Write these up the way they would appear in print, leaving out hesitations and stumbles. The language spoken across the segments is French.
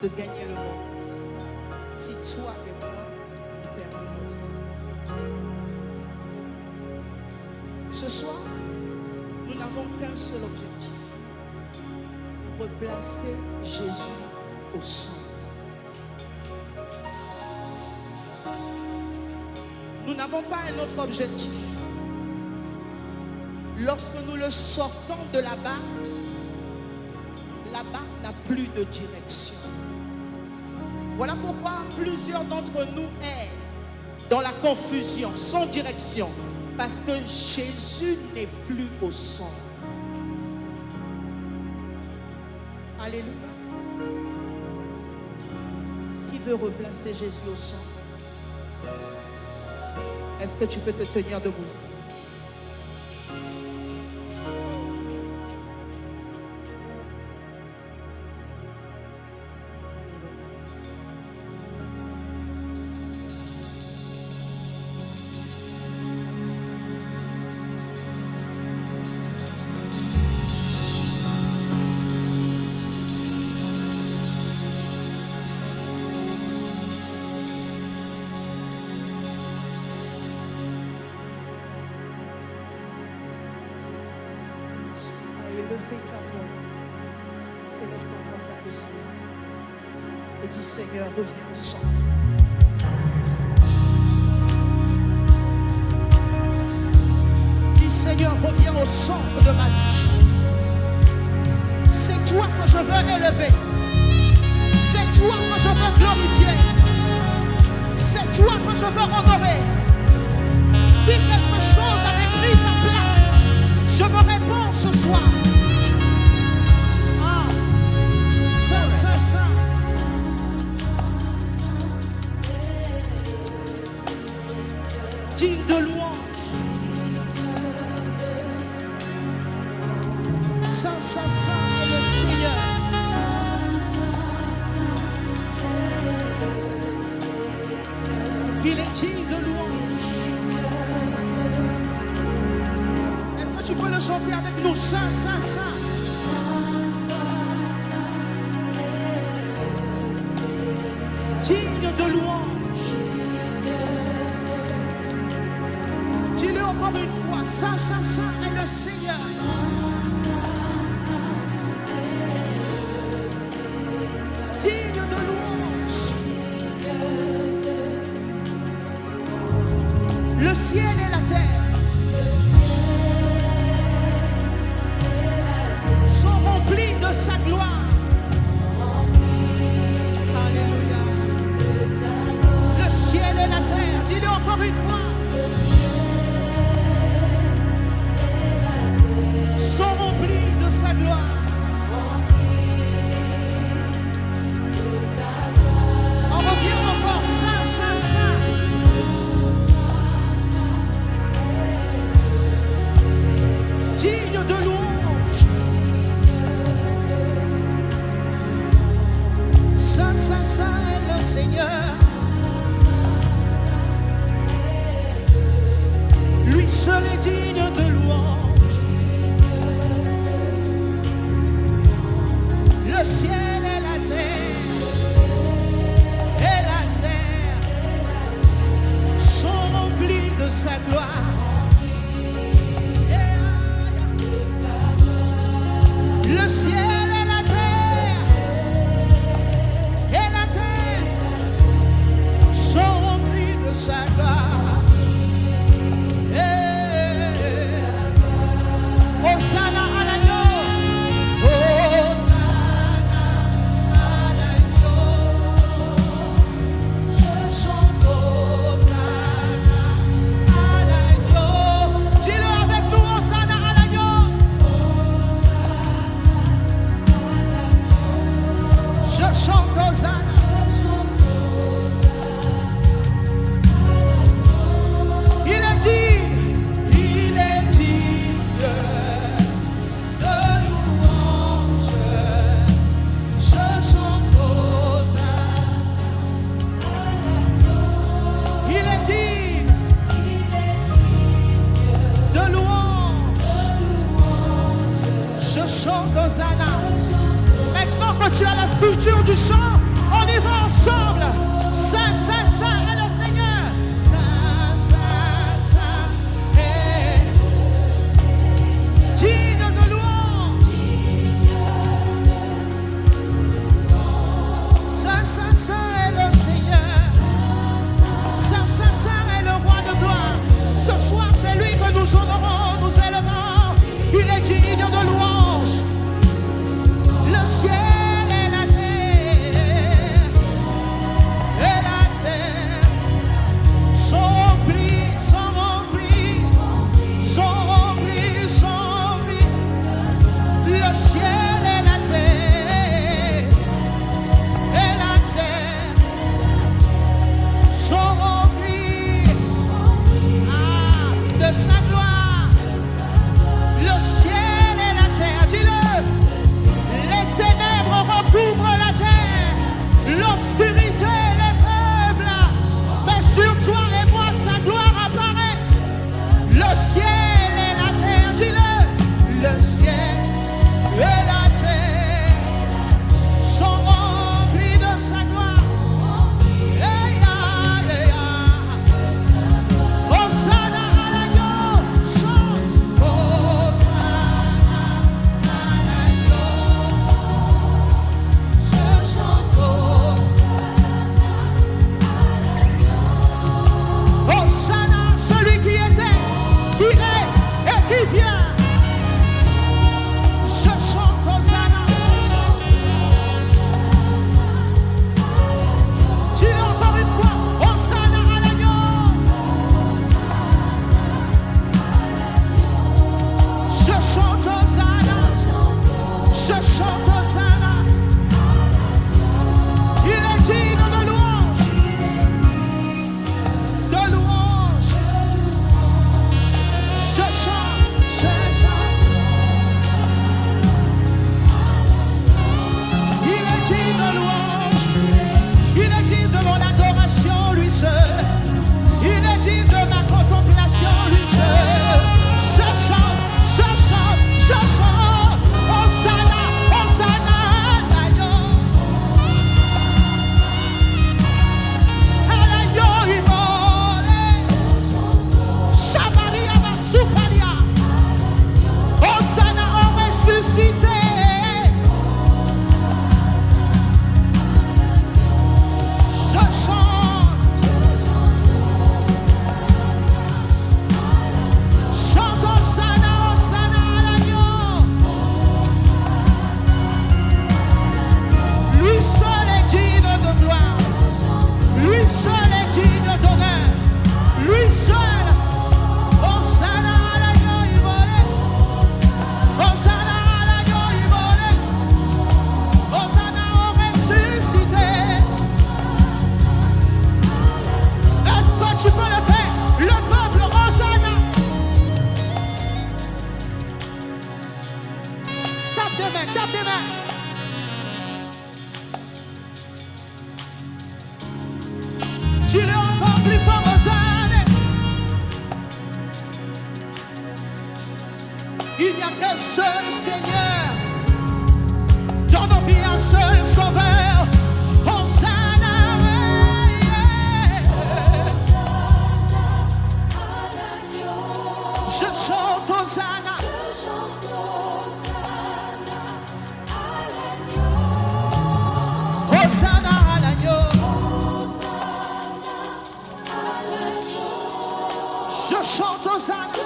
de gagner le monde. Si toi et moi, nous perdons notre âme. Ce soir, nous n'avons qu'un seul objectif. Replacer Jésus au centre. Nous n'avons pas un autre objectif. Lorsque nous le sortons de la barque n'a plus de direction. Voilà pourquoi plusieurs d'entre nous errent dans la confusion, sans direction, parce que Jésus n'est plus au centre. Alléluia. Qui veut replacer Jésus au centre? Est-ce que tu peux te tenir debout? Élève ta voix vers le Seigneur et dis: Seigneur, reviens au centre. Dis: Seigneur, reviens au centre de ma vie. C'est toi que je veux élever. C'est toi que je veux glorifier. C'est toi que je veux honorer. Si quelque chose avait pris ta place, je me réponds ce soir. Ça. Digne de louange. Ça est le Seigneur. Il est digne de louange. Est-ce que tu peux le chanter avec nous? Ça. Digne de louange. Dis-le encore une fois. Ça est le Seigneur. Digne de louange. Le ciel et la terre sont remplis de sa gloire. Le ciel et la terre, dis-le encore une fois, sont remplis de sa gloire. On revient encore, ça. l'obscurité, les peuples, mais sur toi et moi sa gloire apparaît. Le ciel et la terre, dis-le, le ciel et la terre sont remplis de sa gloire. Hosanna à l'agneau, chante. Hosanna à l'agneau, je chante. Hosanna, celui qui était, qui est et qui vient. Je chante Hosanna. Dis-le encore une fois, Hosanna à l'agneau. Je chante Hosanna. Je chante Hosanna. Il est digne de louange. De louange. Je chante, je chante. Il est digne de louange. Il est digne de mon adoration, lui seul. Il est digne de ma contemplation, lui seul. Je chante, je chante, je chante. Hosanna, Hosanna à l'agneau. À l'agneau immolé. Shamaria Masukalia. Hosanna au ressuscité. Je chante. Chante Hosanna, Hosanna à l'agneau. Lui seul est digne de gloire. Lui seul est digne d'honneur. Lui seul. Hosanna à l'agneau immolé. Hosanna à l'agneau immolé. Hosanna au ressuscité. Est-ce que tu peux le faire? Le peuple Hosanna. Tape des mains, tape des mains. Dis-le encore plus fort, Hosanna. Il n'y a qu'un seul Seigneur. Dans nos vies, un seul Sauveur. Hosanna. Je chante Hosanna. Hosanna à l'agneau. Je chante Hosanna.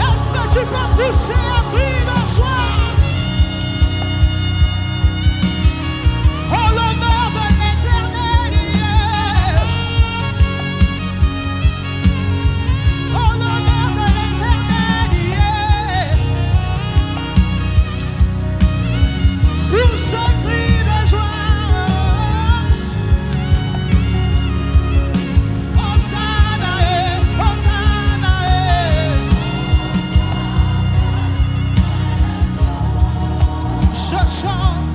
Est-ce que tu peux pousser un cri de joie? Oh, l'honneur de l'Éternel. Oh, l'honneur de l'Éternel. Pour ce cri de joie. Hosanna, Hosanna. Je chante.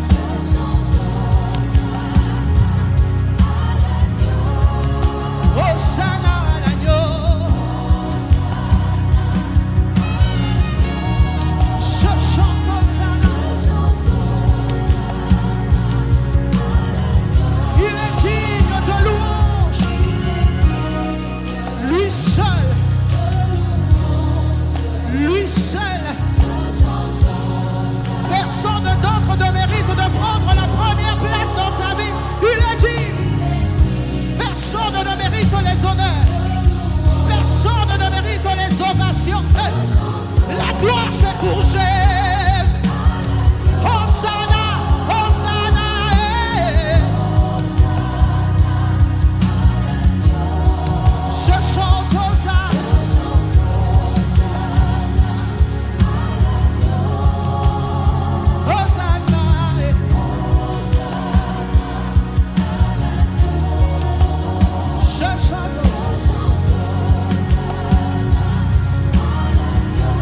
Hosanna à l'agneau. Je chante Hosanna. Il est digne de louange. Lui seul. Lui seul. Personne d'autre ne mérite de prendre la première place dans ta vie. Il est digne. Personne ne mérite les honneurs. Personne ne mérite les ovations. La gloire c'est pour Jésus. Hosanna, Hosanna. Je chante Hosanna.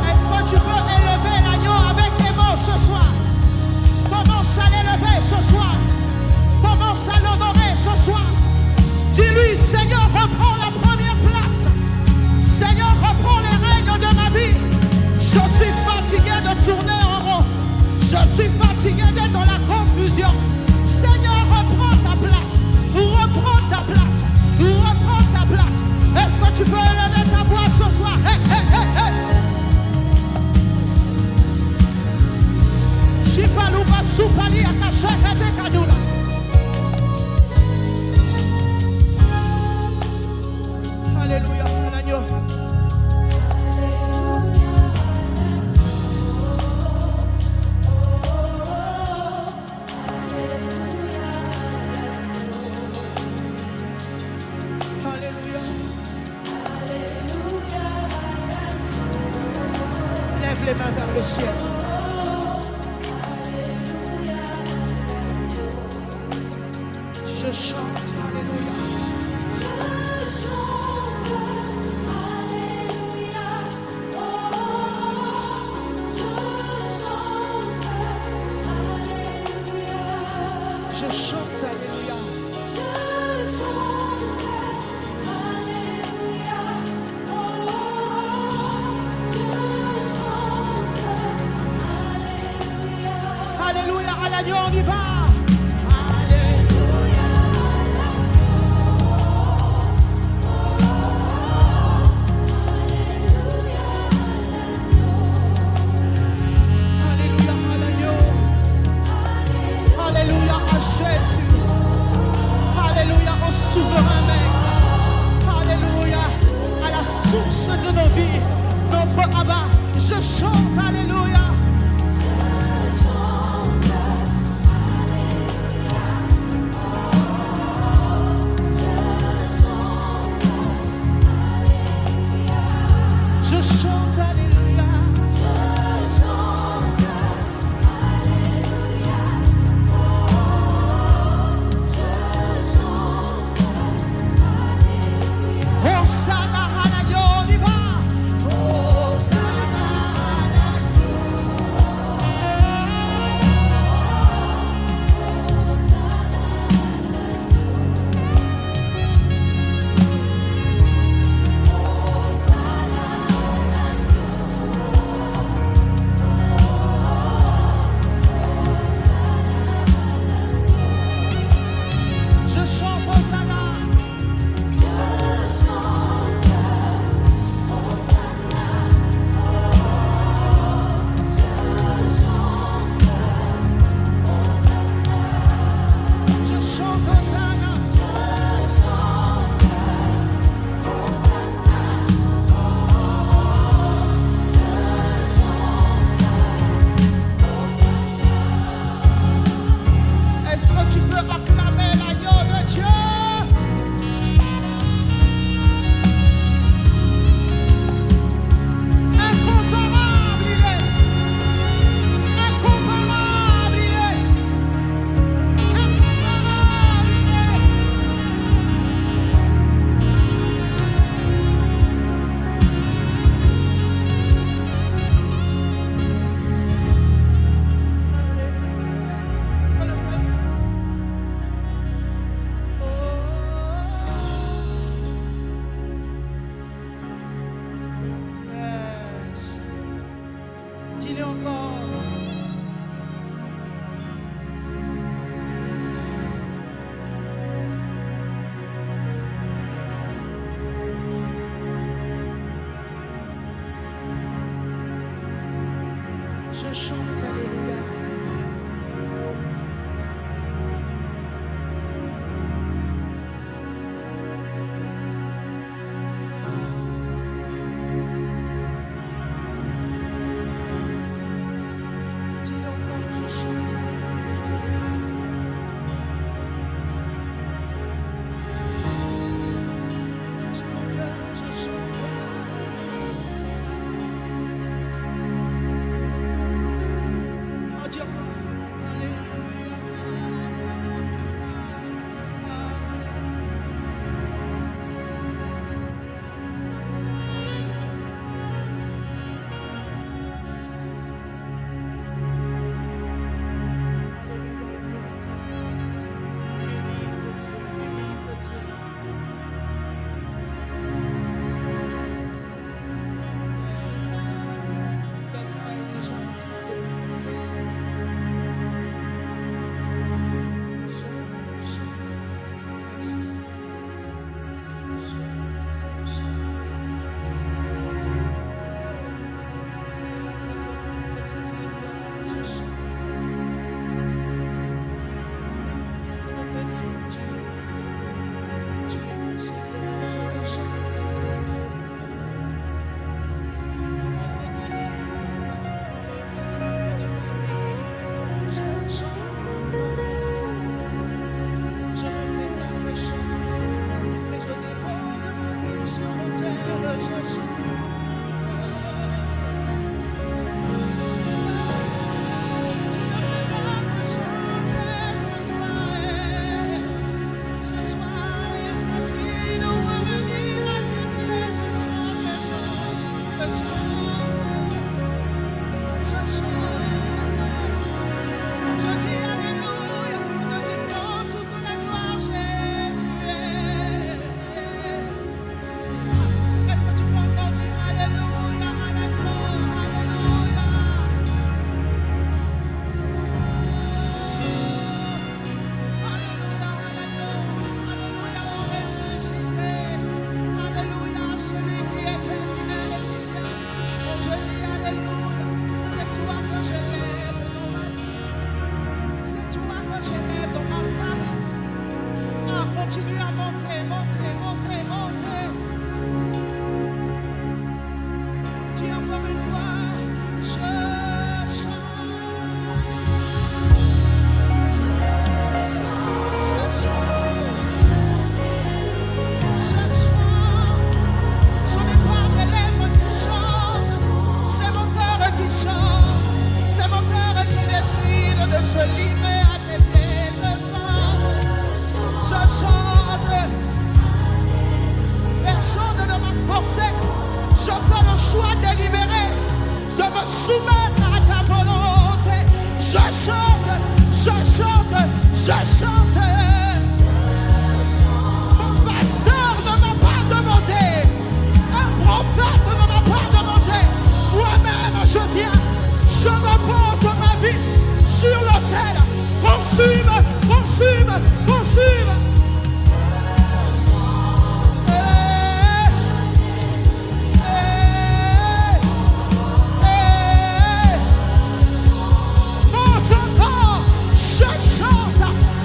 Est-ce que tu peux élever l'agneau avec Seigneur, reprends la première place. Seigneur, reprends les règnes de ma vie. Je suis fatigué de tourner en rond. Je suis fatigué d'être dans la confusion. Seigneur, reprends ta place. Reprends ta place. Reprends ta place. Est-ce que tu peux élever ta voix ce soir? Hey, hey, hey, hey. Shipaluba supali akashaka de kaduna. Alléluia, l'agneau. Alléluia. Lève les mains vers le ciel. Je chante, alléluia. Je chante, alléluia. Alléluia, à l'agneau, on y va. Souverain maître, alléluia, à la source de nos vies, notre Abba, je chante, alléluia. Je chante, alléluia. Hosanna, alléluia, on y va. Hosanna, je chante Hosanna. Est-ce que tu peux acclamer l'agneau de Dieu? Incomparable il est. Incomparable il est. Incomparable il est. Est-ce que le peuple? Yes. Dis-le encore. Je chante, alléluia. Dis-le encore, je chante. Tout mon cœur, je chante. j'élève dans ma femme. Ah, continue à monter, monter, monter, monter. Dis encore une fois, je chante. Ce n'est pas mes lèvres qui chantent, c'est mon cœur qui chante, c'est mon cœur qui décide de se livrer à tes pieds. Je chante, personne ne m'a forcé, je fais le choix délibéré de me soumettre à ta volonté. Je chante, je chante, je chante. Mon pasteur ne m'a pas demandé, un prophète ne m'a pas demandé. Moi-même je viens, je repose ma vie sur l'autel. Consume, consume, consume.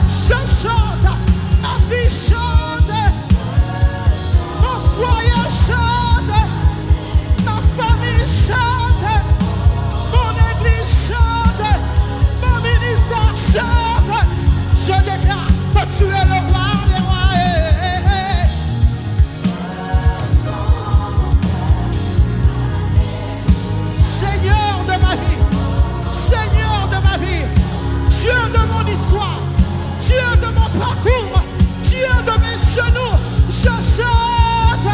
Je chante, ma vie chante, mon foyer chante, ma famille chante, mon église chante, mon ministère chante. Je déclare que tu es le roi des rois. Seigneur de ma vie, Seigneur de ma vie, Dieu de mon histoire, Dieu de mon parcours, Dieu de mes genoux, je chante.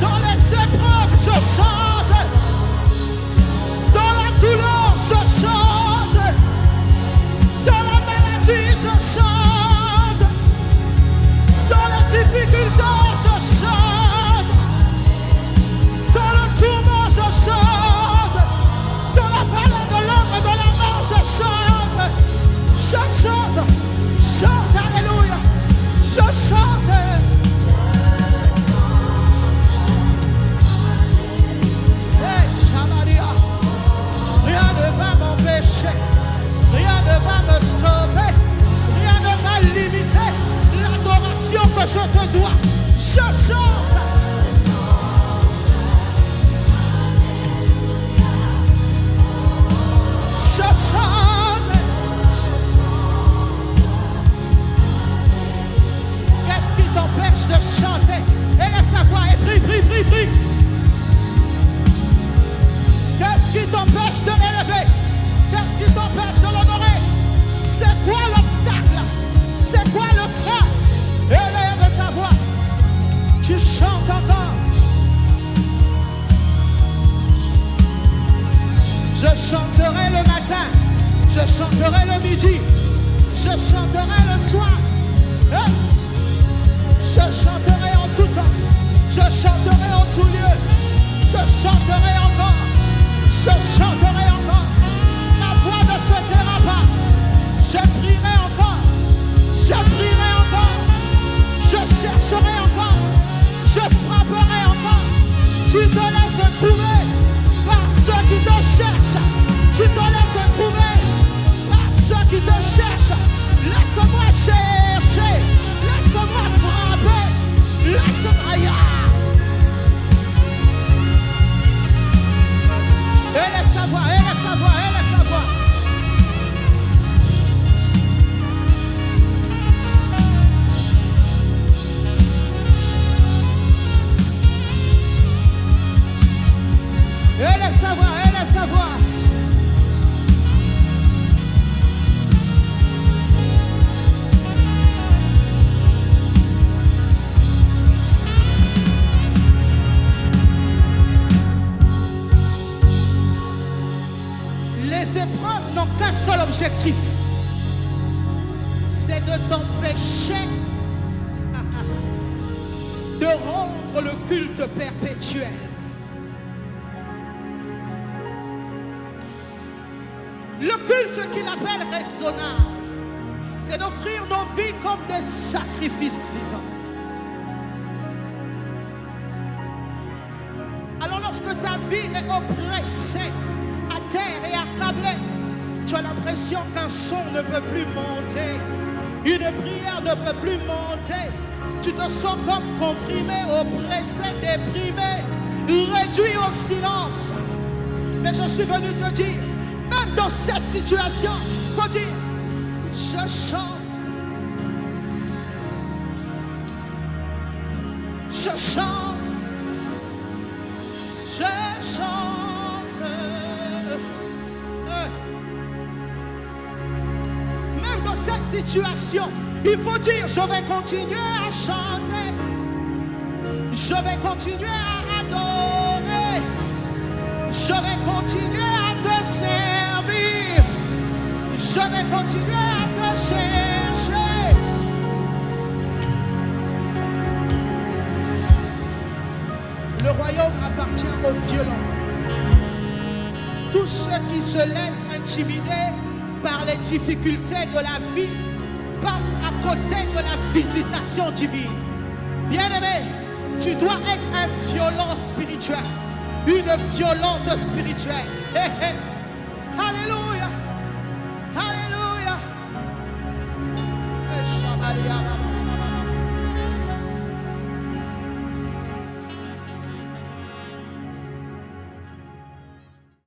Dans les épreuves, je chante. Dans la douleur, je chante. Dans la maladie, je chante. Dans les difficultés, je chante. Dans le tourment, je chante. Dans la vallée de l'ombre et de la mort, je chante. Je chante. Chante, alléluia. Je chante. Hey, Shamaria. Rien ne va m'empêcher. Rien ne va me stopper. Rien ne va limiter l'adoration que je te dois. Je chante. Je chante. Qu'est-ce qui t'empêche de chanter? Élève ta voix et prie, prie, prie, prie. Qu'est-ce qui t'empêche de l'élever? Qu'est-ce qui t'empêche de l'honorer? C'est quoi l'obstacle? C'est quoi le frein? Élève ta voix. Tu chantes encore. Je chanterai le matin, je chanterai le midi, je chanterai le soir. Je chanterai en tout temps, je chanterai en tout lieu, je chanterai encore, je chanterai encore. Ma voix ne se taira pas, je prierai encore, je prierai encore, je chercherai encore, je frapperai encore. Tu te laisses trouver par ceux qui te cherchent. Tu te laisses trouver par ceux qui te cherchent. Laisse-moi chercher. Laisse-moi frapper. Laisse-moi y aller. Élève ta voix, élève ta voix, élève ta voix. Élève ta voix, élève ta voix. Les épreuves n'ont qu'un seul objectif, c'est de t'empêcher de rendre le culte perpétuel. Le culte qu'il appelle raisonnable, c'est d'offrir nos vies comme des sacrifices vivants. Alors lorsque ta vie est oppressée, terre et accablé. Tu as l'impression qu'un son ne peut plus monter. Une prière ne peut plus monter. Tu te sens comme comprimé, oppressé, déprimé, réduit au silence. Mais je suis venu te dire, même dans cette situation, faut dire, je chante. Je chante. Je chante. Même dans cette situation, il faut dire, je vais continuer à chanter. Je vais continuer à adorer. Je vais continuer à te servir. Je vais continuer à te chercher. Le royaume appartient aux violents. Tous ceux qui se laissent intimider par les difficultés de la vie passent à côté de la visitation divine. Bien-aimé, tu dois être un violent spirituel, une violente spirituelle. Alléluia.